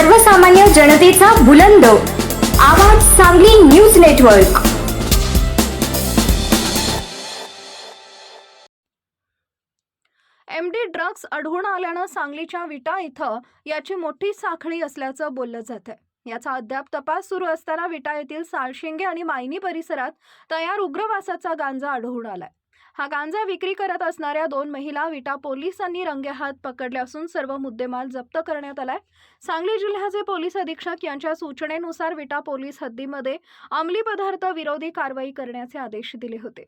सर्वसामान्य जनतेचा बुलंद आवाज Sangli news network. MD drugs आढळून आल्यानं सांगलीच्या विटा इथं याची मोठी साखळी असल्याचं बोललं जातंय। याचा अद्याप तपास सुरू असताना विटा येथील साळशिंगे आणि मायनी परिसरात तयार उग्रवासाचा गांजा आढळून आलाय। हा गांजा विक्री करत असणाऱ्या 2 महिला विटा पोलिसांनी रंगेहात पकडल्या असून सर्व मुद्देमाल जप्त करण्यात आलाय। सांगली जिल्ह्याचे पोलीस अधीक्षक यांच्या सूचनेनुसार विटा पोलीस हद्दीमध्ये अंमली पदार्थ विरोधी कारवाई करण्याचे आदेश दिले होते।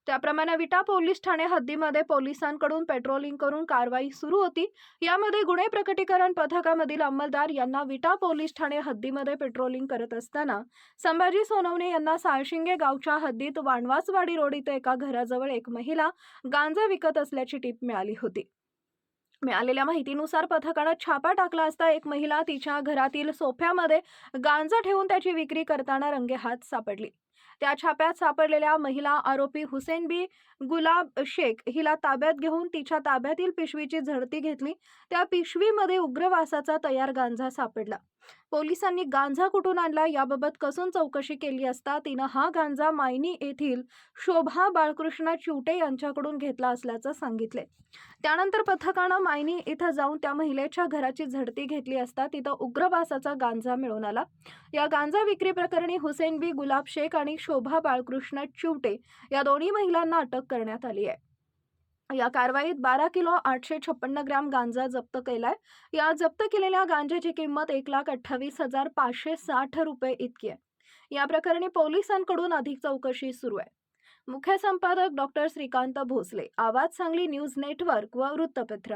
त्याप्रमाणे विटा पोलीस ठाणे हद्दीमध्ये पोलिसांकडून पेट्रोलिंग करून कारवाई सुरू होती। यामध्ये गुन्हे प्रकटीकरण पथकामधील अंमलदार यांना विटा पोलीस ठाणे हद्दीमध्ये पेट्रोलिंग करत असताना संभाजी सोनवणे यांना साळशिंगे गावच्या हद्दीत वाणवासवाडी रोड इथे एका घराजवळ एक महिला गांजा विकत असल्याची टीप मिळाली होती। मिळालेल्या माहितीनुसार पथकाने छापा टाकला असता एक महिला तिच्या घरातील सोफ्यामध्ये गांजा ठेवून त्याची विक्री करताना रंगेहात सापडली। त्या छाप्यात सापडलेल्या महिला आरोपी हुसेन बी गुलाब शेख हिला ताब्यात घेऊन तिच्या ताब्यातील पिशवीची झडती घेतली। त्या पिशवीमध्ये उग्रवासाचा तयार गांजा सापडला। पोलिसांनी गांजा कुठून आणला याबाबत कसून चौकशी केली असता तिनं हा गांजा मायनी येथील शोभा बाळकृष्ण चिवटे यांच्याकडून घेतला असल्याचं सांगितले। त्यानंतर पथकानं मायनी इथं जाऊन त्या महिलेच्या घराची झडती घेतली असता तिथं उग्रवासाचा गांजा मिळून आला। या गांजा विक्री प्रकरणी हुसेन बी गुलाब शेख आणि शोभा बाळकृष्ण चिवटे या दोन्ही महिलांना अटक करण्यात आली आहे। या कारवाईत 12 किलो 856 ग्रॅम गांजा जप्त केलाय। या जप्त केलेल्या गांजाची किंमत 1,28,560 रुपये इतकी आहे। या प्रकरणी पोलिसांकडून अधिक चौकशी सुरू आहे। मुख्य संपादक डॉक्टर श्रीकांत भोसले, आवाज सांगली न्यूज नेटवर्क व वृत्तपत्र।